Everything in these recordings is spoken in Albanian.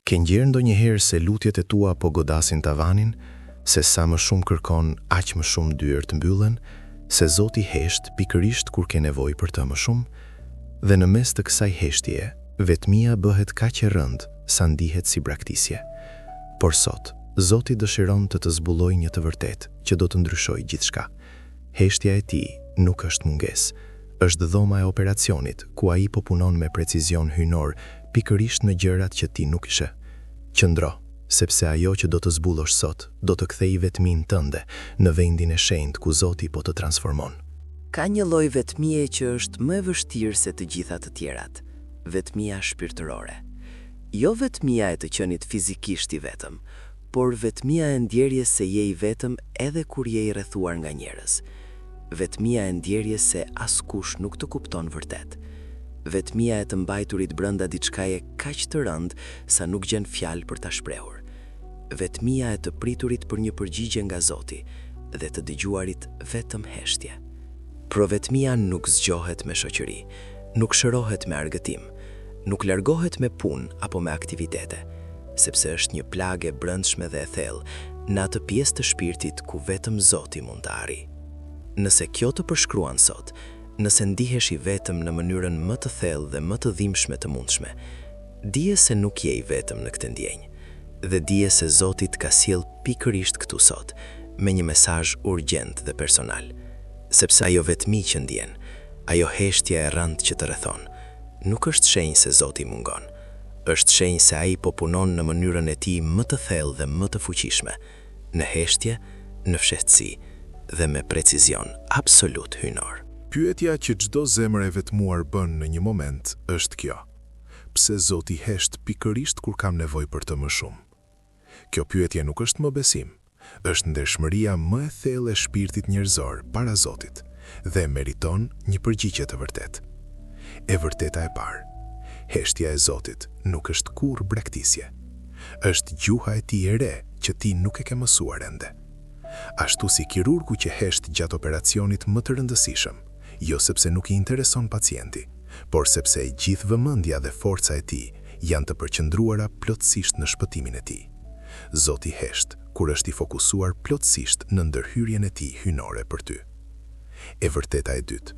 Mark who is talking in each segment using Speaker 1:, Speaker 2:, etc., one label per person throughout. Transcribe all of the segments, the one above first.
Speaker 1: Ke ndjerë ndonjëherë se lutjet e tua po godasin tavanin, se sa më shumë kërkon, aq më shumë dyer të mbyllen, se Zoti hesht pikërisht kur ke nevojë për të më shumë, dhe në mes të kësaj heshtjeje, vetmia bëhet kaq e rëndë sa ndihet si braktisje. Por sot, Zoti dëshiron të të zbulojë një të vërtetë që do të ndryshojë gjithçka. Heshtja e tij nuk është mungesë, është dhoma e operacionit ku ai po punon me precizion hyjnor pikërisht në gjërat që ti nuk ishe. Qëndro, sepse ajo që do të zbulosh sot do të kthejë vetminë tënde në vendin e shenjtë ku Zoti po të transformon.
Speaker 2: Ka një lloj vetmie që është më e vështirë se të gjitha të tjerat, vetmia shpirtërore. Jo vetmia e të qenit fizikisht i vetëm, por vetmia e ndjerjes se je i vetëm edhe kur je i rrethuar nga njerëz. Vetmia e ndjerjes se askush nuk të kupton vërtet. Vetmia e të mbajturit brenda diçkaje kaq të rëndë sa nuk gjen fjalë për ta shprehur. Vetmia e të priturit për një përgjigje nga Zoti dhe të dëgjuarit vetëm heshtje. Vetmia nuk zgjohet me shoqëri, nuk shërohet me argëtim, nuk largohet me punë apo me aktivitete, sepse është një plagë e brendshme dhe e thellë në atë pjesë të shpirtit ku vetëm Zoti mund të arrijë. Nëse kjo të përshkruan sot, nëse ndihesh i vetëm në mënyrën më të thellë dhe më të dhimbshme të mundshme, dije se nuk je i vetëm në këtë ndjenjë, dhe dije se Zoti të ka sjell pikërisht këtu sot, me një mesazh urgjent dhe personal, sepse ajo vetmi që ndjen, ajo heshtje e rëndë që të rrethon, nuk është shenjë se Zoti mungon, është shenjë se ai po punon në mënyrën e tij më të thellë dhe më të fuqishme, në heshtje, në fshehtësi dhe me precizion absolut hyjnor.
Speaker 3: Pyetja që çdo zemër e vetmuar bën në një moment është kjo: pse Zoti hesht pikërisht kur kam nevojë për të më shumë? Kjo pyetje nuk është më besim, është ndershmëria më e thellë e shpirtit njerëzor para Zotit dhe meriton një përgjigje të vërtetë. E vërteta e parë, heshtja e Zotit nuk është kurrë braktisje. Është gjuha e tij e re që ti nuk e ke mësuar ende. Ashtu si kirurgu që hesht gjatë operacionit më të rëndësishëm, jo sepse nuk i intereson pacienti, por sepse e gjithë vëmendja dhe forca e tij janë të përqendruara plotësisht në shpëtimin e tij. Zoti hesht kur është i fokusuar plotësisht në ndërhyrjen e tij hyjnore për ty. E vërteta e dytë,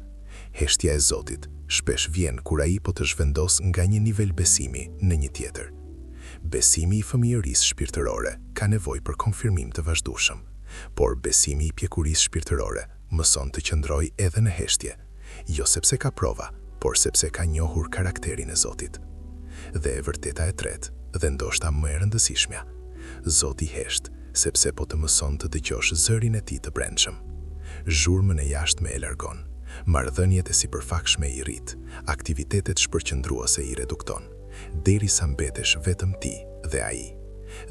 Speaker 3: heshtja e Zotit shpesh vjen kur ai po të zhvendos nga një nivel besimi në një tjetër. Besimi i fëmijërisë shpirtërore ka nevojë për konfirmim të vazhdueshëm, por besimi i pjekurisë shpirtërore mëson të qëndrojë edhe në heshtje, jo sepse ka prova, por sepse ka njohur karakterin e Zotit. Dhe e vërteta e tretë, dhe ndoshta më e rëndësishmja, Zoti hesht sepse po të mëson të dëgjosh zërin e tij të brendshëm. Zhurmën e jashtme e largon, marrëdhëniet e sipërfaqshme i rrit, aktivitetet shpërqendruese i redukton, derisa mbetesh vetëm ti dhe ai.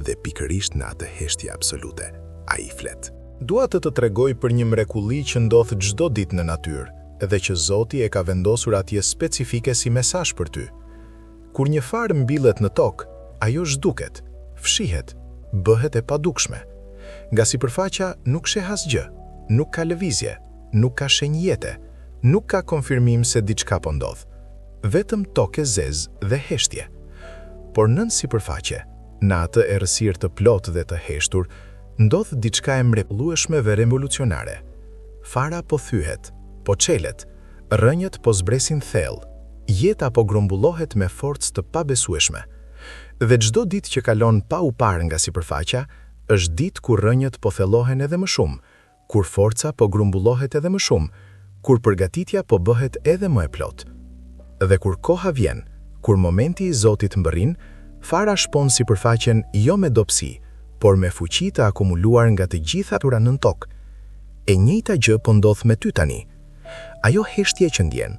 Speaker 3: Dhe pikërisht në atë heshtje absolute, ai flet.
Speaker 4: Dua të tregoj për një mrekulli që ndodh çdo ditë në natyrë, edhe që Zoti e ka vendosur atje specifike si mesazh për ty. Kur një farë mbillet në tokë, ajo zhduket, fshihet, bëhet e padukshme. Nga sipërfaqja nuk sheh asgjë, nuk ka lëvizje, nuk ka shenjë jete, nuk ka konfirmim se diçka po ndodh. Vetëm tokë e zezë dhe heshtje. Por nën sipërfaqe, në atë errësirë të plotë dhe të heshtur, ndodh diçka e mrekullueshme dhe revolucionare. Fara po thyhet, po çelet, rrënjët po zbresin thellë, jeta po grumbullohet me forcë të pabesueshme. Dhe çdo ditë që kalon pa u parë nga sipërfaqja, është ditë kur rrënjët po thellohen edhe më shumë, kur forca po grumbullohet edhe më shumë, kur përgatitja po bëhet edhe më e plotë. Dhe kur koha vjen, kur momenti i Zotit mbërrin, fara shpon sipërfaqen jo me dobësi, por me fuqi të akumuluar nga të gjitha natyra nën tokë. E njëjta gjë po ndodh me ty tani. Ajo heshtje që ndjen,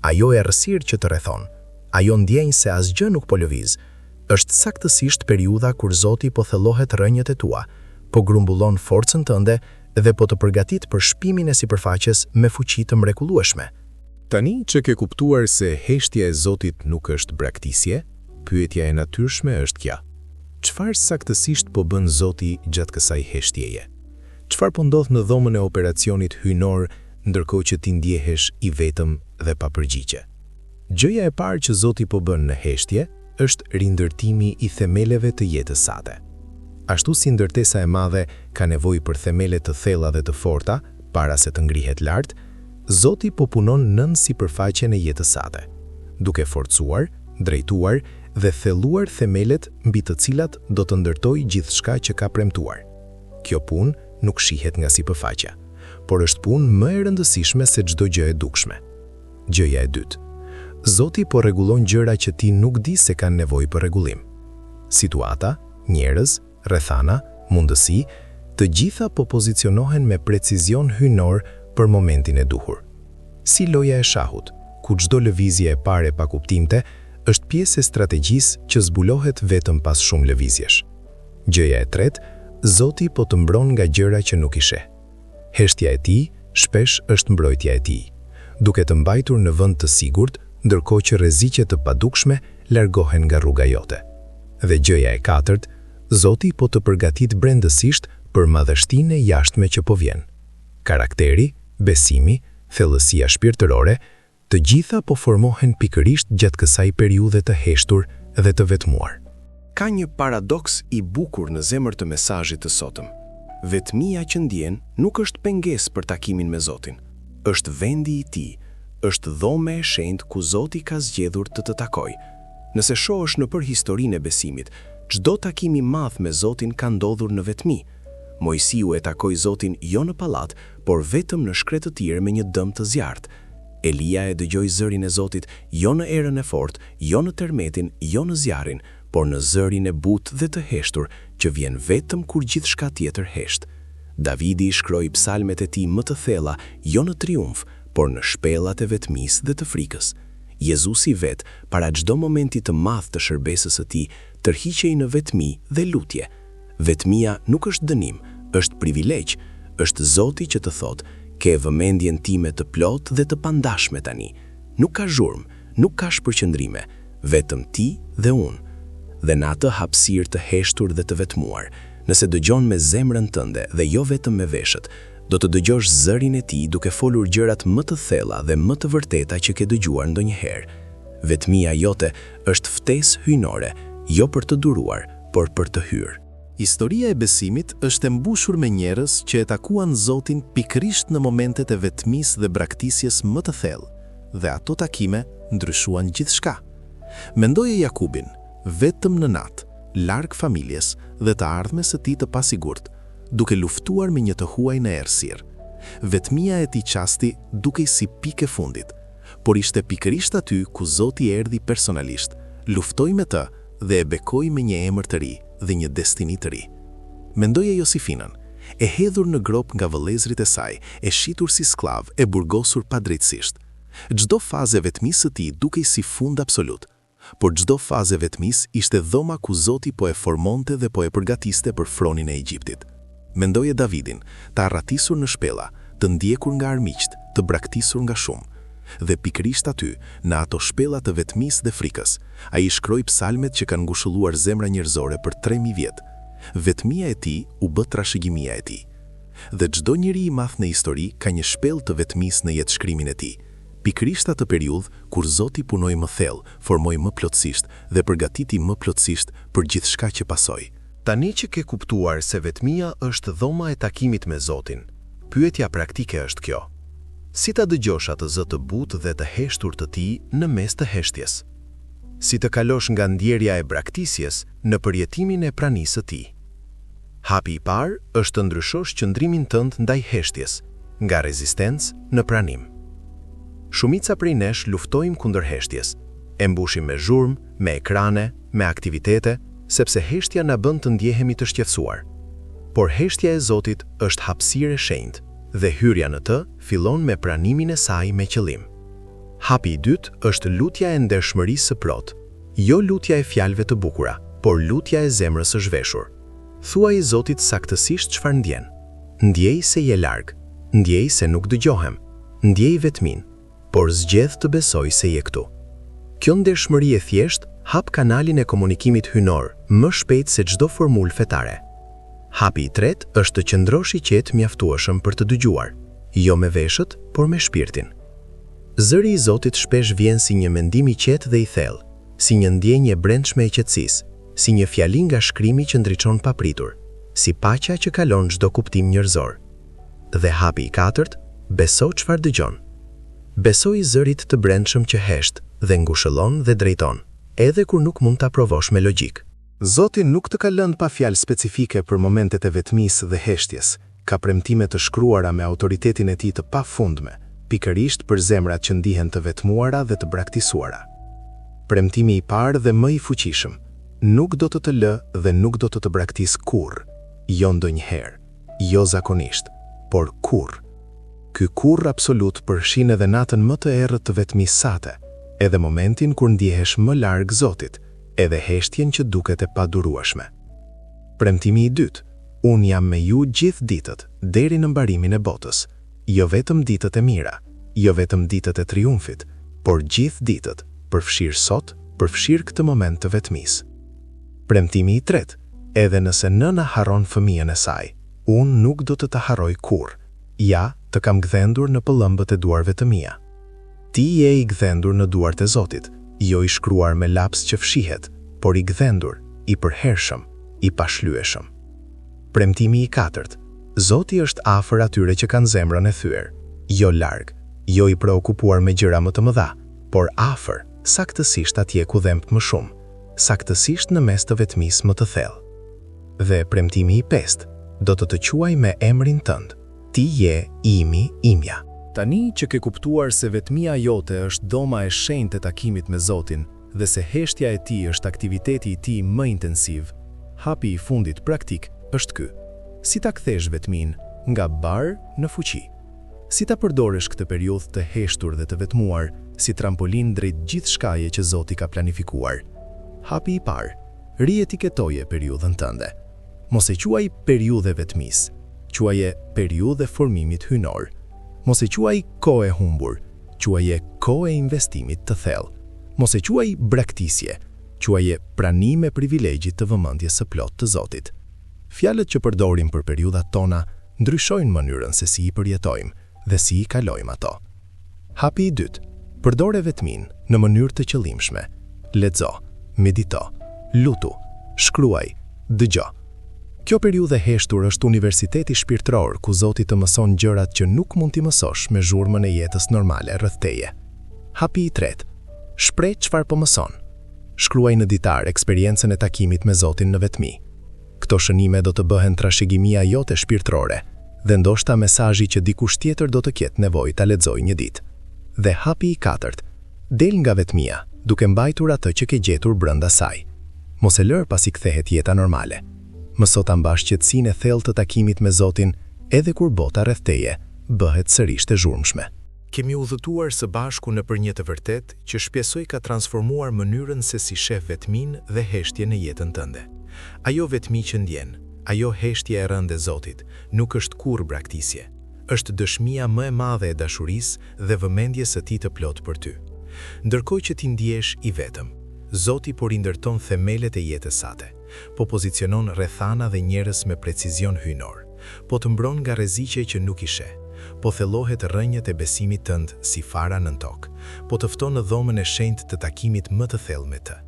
Speaker 4: ajo errësirë që të rrethon, ajo ndjenjë se asgjë nuk po lëviz, është saktësisht periudha kur Zoti po thellohet rrënjët e tua, po grumbullon forcën tënde dhe po të përgatit për shpimin e sipërfaqes me fuqi të mrekullueshme.
Speaker 3: Tani që ke kuptuar se heshtja e Zotit nuk është braktisje, pyetja e natyrshme është kja: çfarë saktësisht po bën Zoti gjatë kësaj heshtjeje? Çfarë po ndodh në dhomën e operacionit hyjnor ndërkohë që ti ndjehesh i vetëm dhe pa përgjigje? Gjëja e parë që Zoti po bën në heshtje
Speaker 1: është rindërtimi i themeleve të jetës sate. Ashtu si ndërtesa e madhe ka nevojë për themele të thella dhe të forta para se të ngrihet lart, Zoti po punon nën sipërfaqen e jetës sate, duke forcuar, drejtuar dhe thelluar themelet mbi të cilat do të ndërtojë gjithçka që ka premtuar. Kjo punë nuk shihet nga sipërfaqja, por është punë më e rëndësishme se çdo gjë e dukshme. Gjëja e dytë. Zoti po rregullon gjëra që ti nuk di se kanë nevojë për rregullim. Situata, njerëz, rrethana, mundësi, të gjitha po pozicionohen me precizion hyjnor për momentin e duhur. Si loja e shahut, ku çdo lëvizje e parë pa kuptimte është pjesë e strategjisë që zbulohet vetëm pas shumë lëvizjesh. Gjëja e tretë, Zoti po të mbron nga gjëra që nuk i sheh. Heshtja e tij shpesh është mbrojtja e tij, duke të mbajtur në vend të sigurt, ndërkohë që rreziqet të padukshme largohen nga rruga jote. Dhe gjëja e katërt, Zoti po të përgatit brendësisht për madhështinë e jashtme që po vjen. Karakteri, besimi, thellësia shpirtërore, të gjitha po formohen pikërisht gjatë kësaj periudhe të heshtur dhe të vetmuar.
Speaker 5: Ka një paradoks i bukur në zemër të mesazhit të sotëm. Vetmia që ndjen nuk është pengesë për takimin me Zotin. Është vendi i tij, është dhome e shenjtë ku Zoti ka zgjedhur të takojë. Nëse shohësh nëpër historinë e besimit, çdo takim i madh me Zotin ka ndodhur në vetmi. Mojsiu e takoi Zotin jo në pallat, por vetëm në shkretëtirë me një dëm të zjarrt. Elia e dëgjoi zërin e Zotit jo në erën e fortë, jo në termetin, jo në zjarrin, por në zërin e butë dhe të heshtur që vjen vetëm kur gjithçka tjetër hesht. Davidi i shkroi psalmet e tij më të thella jo në triumf, por në shpellat e vetmisë dhe të frikës. Jezusi vet, para çdo momenti të madh të shërbesës së tij, tërhiqej në vetmi dhe lutje. Vetmia nuk është dënim, është privilegj, është Zoti që të thotë: "Ke vëmendjen time të plot dhe të pandashme tani." Nuk ka zhurmë, nuk ka shpërqendrime, vetëm ti dhe unë. Dhe në atë hapësirë të heshtur dhe të vetmuar, nëse dëgjon me zemrën tënde dhe jo vetëm me veshët, do të dëgjosh zërin e tij duke folur gjërat më të thella dhe më të vërteta që ke dëgjuar ndonjëherë. Vetmia jote është ftesë hyjnore, jo për të duruar, por për të hyrë.
Speaker 1: Historia e besimit është e mbushur me njerëz që e takuan Zotin pikërisht në momentet e vetmisë dhe braktisjes më të thellë, dhe ato takime ndryshuan gjithçka. Mendoje Jakubin, vetëm në natë, larg familjes dhe të ardhmes së tij të pasigurt, duke luftuar me një të huaj në errësirë. Vetmia e tij qasti dukej si pikë e fundit, por ishte pikërisht aty ku Zoti erdhi personalisht, luftoi me të dhe e bekoi me një emër të ri dhe një destini të ri. Mendoje Josifinën, e hedhur në grop nga vëllezrit e saj, e shitur si sklav, e burgosur padrejtësisht. Çdo fazë e vetmisë së tij dukej si fund absolut, por çdo fazë e vetmisë ishte dhoma ku Zoti po e formonte dhe po e përgatiste për fronin e Egjiptit. Mendoje Davidin, të arratisur në shpella, të ndjekur nga armiqt, të braktisur nga shumë. Dhe pikërisht aty, në ato shpella të vetmisë dhe frikës, ai shkroi psalmet që kanë ngushëlluar zemra njerëzore për 3000 vjet. Vetmia e tij u bë trashëgimia e tij. Dhe çdo njeri i madh në histori ka një shpellë të vetmisë në jetëshkrimin e tij. Pikërisht atë periudhë kur Zoti punoi më thellë, formoi më plotësisht dhe përgatiti më plotësisht për gjithçka që pasoi. Tani që ke kuptuar se vetmia është dhoma e takimit me Zotin, pyetja praktike është kjo: si ta dëgjosh atë zë të butë dhe të heshtur të tij në mes të heshtjes? Si të kalosh nga ndjerja e braktisjes në përjetimin e pranisë së tij? Hapi i parë është të ndryshosh qëndrimin tënd ndaj heshtjes, nga rezistencë në pranim. Shumica prej nesh luftojmë kundër heshtjes, e mbushim me zhurmë, me ekrane, me aktivitete, sepse heshtja na bën të ndjehemi të shqetësuar. Por heshtja e Zotit është hapësirë e shenjtë, dhe hyrja në të fillon me pranimin e saj me qëllim. Hapi i dytë është lutja e ndershmërisë së plotë, jo lutja e fjalëve të bukura, por lutja e zemrës së zhveshur. Thuaj Zotit saktësisht çfarë ndjen. Ndjej se je larg, ndjej se nuk dëgjohem, ndjej vetmin, por zgjedh të besoj se je këtu. Kjo ndershmëri e thjesht hap kanalin e komunikimit hyjnor më shpejt se çdo formulë fetare. Hapi i tretë është të qëndrosh i qetë mjaftueshëm për të dëgjuar, jo me veshët, por me shpirtin. Zëri i Zotit shpesh vjen si një mendim i qetë dhe i thellë, si një ndjenje brendshme e qetësisë, si një fjali nga shkrimi që ndriçon papritur, si paqja që kalon çdo kuptim njerëzor. Dhe hapi i katërt, beso çfarë dëgjon. Beso i zërit të brendshëm që hesht dhe ngushëllon dhe drejton, edhe kur nuk mund ta provosh me logjik.
Speaker 5: Zoti nuk të ka lënë pa fjalë specifike për momentet e vetmisë dhe heshtjes, ka premtime të shkruara me autoritetin e tij të pafundme, pikërisht për zemrat që ndihen të vetmuara dhe të braktisuara. Premtimi i parë dhe më i fuqishëm, nuk do të lë dhe nuk do të braktis kurrë, jo ndonjëherë, jo zakonisht, por kurrë. Ky kurrë absolut përfshin edhe natën më të errët të vetmisë sate, edhe momentin kur ndihesh më larg Zotit, edhe heshtjen që duket e padurueshme. Premtimi i dytë, unë jam me ju gjithë ditët, deri në mbarimin e botës, jo vetëm ditët e mira, jo vetëm ditët e triumfit, por gjithë ditët, përfshirë sot, përfshirë këtë moment të vetmisë. Premtimi i tretë, edhe nëse nëna harron fëmijën e saj, unë nuk do të ta harroj kurrë. Ja, të kam gdhendur në pëllëmbët e duarve të mia. Ti je i gdhendur në duart e Zotit, jo i shkruar me laps që fshihet, por i gdhendur, i përhershëm, i pashlyeshëm. Premtimi i katërt, Zoti është afër atyre që kanë zemrën e thyer, jo larg, jo i preokupuar me gjëra më të mëdha, por afër, saktësisht atje ku dhemb më shumë, saktësisht në mes të vetmisë më të thellë. Dhe premtimi i pestë, do të quaj me emrin tënd. Ti je imi, imja.
Speaker 4: Tani që ke kuptuar se vetmia jote është dhoma e shenjtë e takimit me Zotin dhe se heshtja e tij është aktiviteti i tij më intensiv, hapi i fundit praktik është ky. Si ta kthesh vetmin nga bar në fuqi? Si ta përdorësh këtë periudhë të heshtur dhe të vetmuar si trampolin drejt gjithë shkaje që Zoti ka planifikuar? Hapi i parë, rietiketoje periudhën tënde. Mos e quaj periudhë vetmisë, quaje periudhë e formimit hynor. Mos e quaj kohë e humbur, quaje kohë e investimit të thellë. Mos e quaj braktisje, quaje pranim e privilegjit të vëmendjes së plot të Zotit. Fjalët që përdorim për periudhat tona ndryshojnë mënyrën se si i përjetojmë dhe si i kalojmë ato. Hapi i dytë, përdore vetmin në mënyrë të qëllimshme. Lexo, medito, lutu, shkruaj, dëgjo. Kjo periudhë e heshtur është universiteti shpirtëror ku Zoti të mëson gjërat që nuk mund t'i mësosh me zhurmën e jetës normale rreth teje. Hapi i tretë, shpreh çfarë po mëson. Shkruaj në ditar eksperiencën e takimit me Zotin në vetmi. Këto shënime do të bëhen trashëgimia jote shpirtërore dhe ndoshta mesazhi që dikush tjetër do të ketë nevojë ta lexojë një ditë. Dhe hapi i katërt, del nga vetmia, duke mbajtur atë që ke gjetur brenda saj. Mos e lër pasi kthehet jeta normale. Mëso ta mbash qetësinë e thellë të takimit me Zotin, edhe kur bota rreth teje bëhet sërish e zhurmshme.
Speaker 5: Kemi udhëtuar së bashku nëpër një të vërtetë që shpresoj ka transformuar mënyrën se si sheh vetmin dhe heshtjen në jetën tënde. Ajo vetmi që ndjen, ajo heshtje e rëndë e Zotit, nuk është kurrë braktisje. Është dëshmia më e madhe e dashurisë dhe vëmendjes së tij të plot për ty. Ndërkohë që ti ndjesh i vetëm, Zoti po rindërton themelet e jetës sate. Po pozicionon rrethana dhe njerëz me precizion hynor, po të mbron nga rreziqe që nuk i sheh, po thellohet rrënjët e besimit tënd si fara nën tokë, po të fton në dhomën e shenjtë të takimit më të thellë me të,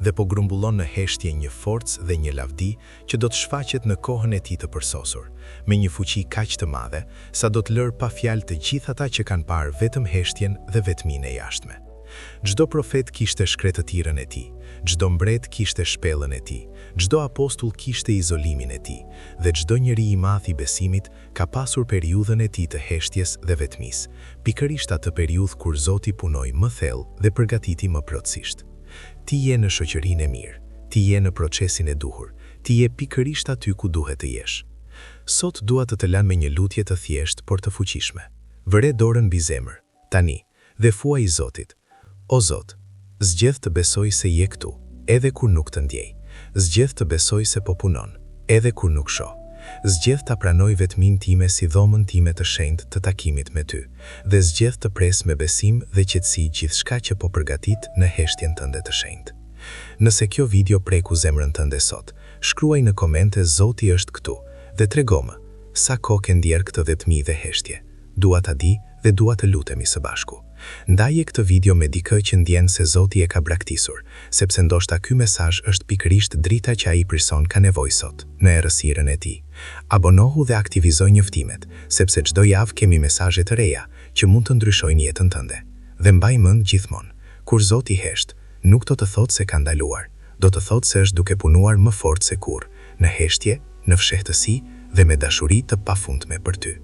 Speaker 5: dhe po grumbullon në heshtje një forcë dhe një lavdi që do të shfaqet në kohën e tij të përsosur, me një fuqi kaq të madhe sa do të lërë pa fjalë të gjithë ata që kanë parë vetëm heshtjen dhe vetminë e jashtme. Çdo profet kishte shkretëtirën e tij, çdo mbret kishte shpellën e tij, çdo apostull kishte izolimin e tij, dhe çdo njeri i madh i besimit ka pasur periudhën e tij të heshtjes dhe vetmisë, pikërisht atë periudhë kur Zoti punoi më thellë dhe përgatiti më plotësisht. Ti je në shoqërinë e mirë, ti je në procesin e duhur, ti je pikërisht aty ku duhet të jesh. Sot dua të të lëm me një lutje të thjeshtë por të fuqishme. Vëre dorën mbi zemër, tani, dhe thuaj Zotit: O Zot, zgjedh të besoj se je këtu, edhe kur nuk të ndjej. Zgjedh të besoj se po punon, edhe kur nuk shoh. Zgjedh ta pranoj vetmin time si dhomën time të shenjtë të takimit me ty, dhe zgjedh të pres me besim dhe qetësi gjithçka që po përgatit në heshtjen tënde të shenjtë. Nëse kjo video preku zemrën tënde sot, shkruaj në komente Zoti është këtu dhe tregom sa kohë ke ndjer këtë vetmi dhe heshtje. Dua ta di dhe dua të lutemi së bashku.
Speaker 1: Ndaje këtë video me dikë që ndjen se Zoti e ka braktisur, sepse ndoshta ky mesazh është pikërisht drita që ai person ka nevojë sot, në errësirën e tij. Abonohu dhe aktivizoj njoftimet, sepse çdo javë kemi mesazhe të reja që mund të ndryshojnë jetën tënde. Dhe mbaj mend gjithmonë, kur Zoti hesht, nuk do të thotë se ka ndaluar, do të thotë se është duke punuar më fort se kurrë, në heshtje, në fshehtësi dhe me dashuri të pafundme për ty.